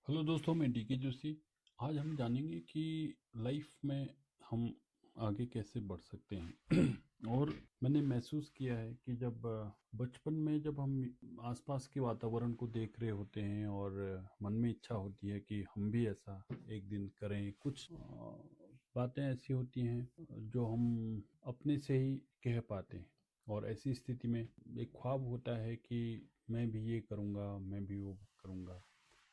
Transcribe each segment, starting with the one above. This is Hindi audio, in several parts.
हेलो दोस्तों, मैं डीके जोशी। आज हम जानेंगे कि लाइफ में हम आगे कैसे बढ़ सकते हैं। और मैंने महसूस किया है कि जब बचपन में जब हम आसपास के वातावरण को देख रहे होते हैं और मन में इच्छा होती है कि हम भी ऐसा एक दिन करें, कुछ बातें ऐसी होती हैं जो हम अपने से ही कह पाते हैं। और ऐसी स्थिति में एक ख्वाब होता है कि मैं भी ये करूँगा, मैं भी वो करूँगा।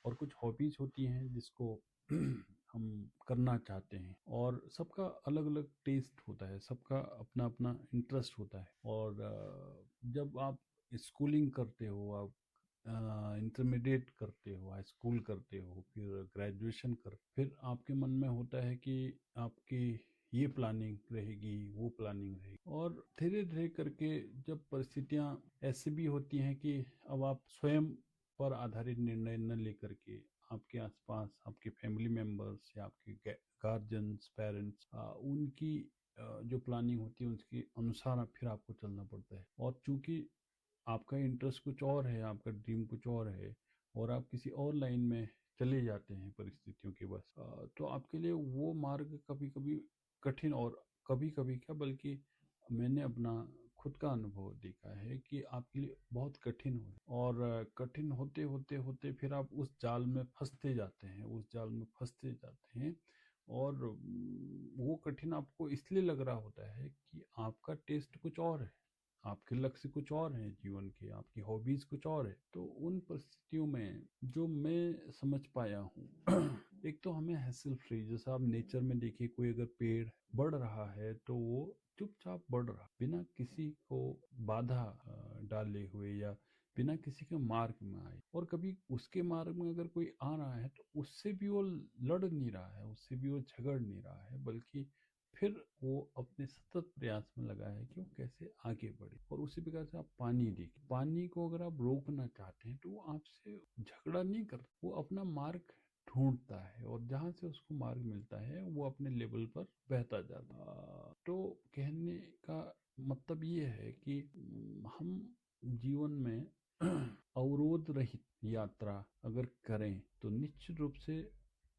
और कुछ हॉबीज होती हैं जिसको हम करना चाहते हैं, और सबका अलग अलग टेस्ट होता है, सबका अपना अपना इंटरेस्ट होता है। और जब आप स्कूलिंग करते हो, आप इंटरमीडिएट करते हो, हाई स्कूल करते हो, फिर ग्रेजुएशन कर, फिर आपके मन में होता है कि आपकी ये प्लानिंग रहेगी, वो प्लानिंग रहेगी। और धीरे धीरे करके जब परिस्थितियां ऐसी भी होती हैं कि अब आप स्वयं पर आधारित निर्णय न लेकर के आपके आसपास आपके फैमिली मेंबर्स या आपके गार्जियंस, पेरेंट्स, उनकी जो प्लानिंग होती है उसके अनुसार फिर आपको चलना पड़ता है। और चूंकि आपका इंटरेस्ट कुछ और है, आपका ड्रीम कुछ और है, और आप किसी और लाइन में चले जाते हैं परिस्थितियों के बस, तो आपके लिए वो मार्ग कभी कभी कठिन, और कभी कभी क्या, बल्कि मैंने अपना खुद का अनुभव देखा है कि आपके लिए बहुत कठिन हो, और कठिन होते होते होते फिर आप उस जाल में फंसते जाते हैं, उस जाल में फंसते जाते हैं। और वो कठिन आपको इसलिए लग रहा होता है कि आपका टेस्ट कुछ और है, आपके लक्ष्य कुछ और हैं जीवन के, आपकी हॉबीज कुछ और है। तो उन परिस्थितियों में जो मैं समझ पाया हूँ, एक तो हमें हैसल फ्री, जैसे आप नेचर में देखिए, कोई अगर पेड़ बढ़ रहा है तो वो चुपचाप बढ़ रहा, बिना किसी को बाधा डाले हुए या बिना किसी के मार्ग में आए। और कभी उसके मार्ग में अगर कोई आ रहा है तो उससे भी वो लड़ नहीं रहा है, उससे भी वो झगड़ नहीं रहा है, बल्कि फिर वो अपने सतत प्रयास में लगा है कि वो कैसे आगे बढ़े। और उसी प्रकार से आप पानी देखिए, पानी को अगर आप रोकना चाहते हैं तो वो आपसे झगड़ा नहीं कर, वो अपना मार्ग ढूंढता है, और जहां से उसको मार्ग मिलता है वो अपने लेवल पर बहता जाता है। तो कहने का मतलब ये है कि हम जीवन में अवरोध रहित यात्रा अगर करें तो निश्चित रूप से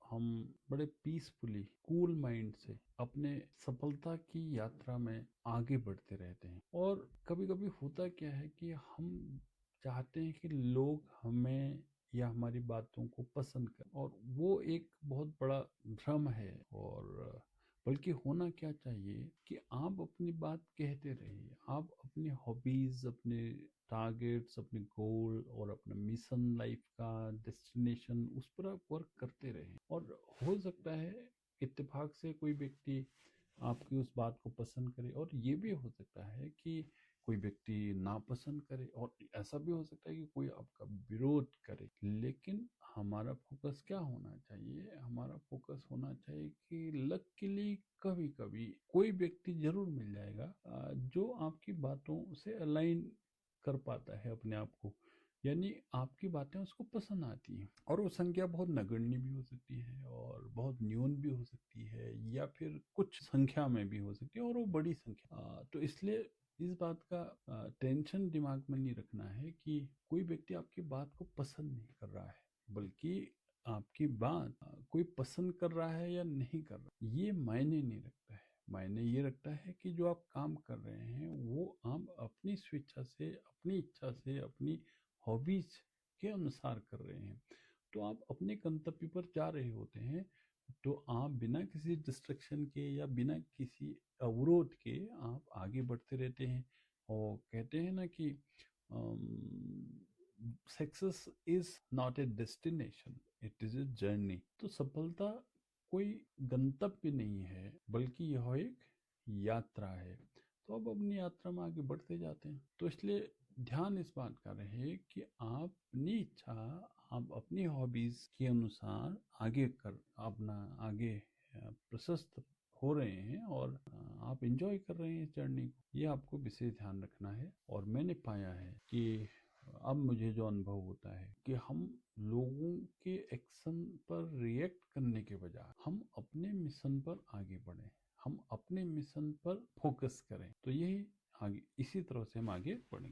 हम बड़े पीसफुली, कूल माइंड से अपने सफलता की यात्रा में आगे बढ़ते रहते हैं। और कभी कभी होता क्या है कि हम चाहते हैं कि लोग हमें या हमारी बातों को पसंद करें, और वो एक बहुत बड़ा भ्रम है। और बल्कि होना क्या चाहिए कि आप अपनी बात कहते रहिए, आप अपनी हॉबीज, अपने टारगेट्स, अपने गोल और अपना मिशन, लाइफ का डेस्टिनेशन, उस पर आप वर्क करते रहें। और हो सकता है इत्तेफाक से कोई व्यक्ति आपकी उस बात को पसंद करे, और ये भी हो सकता है कि कोई व्यक्ति नापसंद करे, और ऐसा भी हो सकता है कि कोई आपका विरोध करे। लेकिन हमारा फोकस क्या होना चाहिए? हमारा फोकस होना चाहिए कि लकीली कभी कभी कोई व्यक्ति जरूर मिल जाएगा जो आपकी बातों से अलाइन कर पाता है अपने आप को, यानी आपकी बातें उसको पसंद आती हैं। और वो संख्या बहुत नगण्य भी हो सकती है, और बहुत न्यून भी हो सकती है, या फिर कुछ संख्या में भी हो सकती है, और वो बड़ी संख्या। तो इसलिए इस बात का टेंशन दिमाग में नहीं रखना है कि कोई व्यक्ति आपकी बात को पसंद नहीं कर रहा है, बल्कि आपकी बात कोई पसंद कर रहा है या नहीं कर रहा, ये मायने नहीं रखता है। मायने ये रखता है कि जो आप काम कर रहे हैं वो आप अपनी स्वेच्छा से, अपनी इच्छा से, अपनी हॉबीज के अनुसार कर रहे हैं। तो आप अपने गंतव्य पर जा रहे होते हैं, तो आप बिना किसी डिस्ट्रक्शन के या बिना किसी अवरोध के आप आगे बढ़ते रहते हैं। और कहते हैं ना कि success is not a destination, it is a journey. तो सफलता कोई गंतव्य नहीं है, बल्कि यह एक यात्रा है। तो अब अपनी यात्रा में आगे बढ़ते जाते हैं। तो इसलिए ध्यान इस बात का रहे कि आप अपनी इच्छा, आप अपनी हॉबीज के अनुसार आगे कर, अपना आगे प्रशस्त हो रहे हैं, और आप एंजॉय कर रहे हैं इस जर्नी को। ये आपको विशेष ध्यान रखना है। और मैंने पाया है कि अब मुझे जो अनुभव होता है कि हम लोगों के एक्शन पर रिएक्ट करने के बजाय हम अपने मिशन पर आगे बढ़े, हम अपने मिशन पर फोकस करें, तो यही आगे, इसी तरह से हम आगे बढ़ेंगे।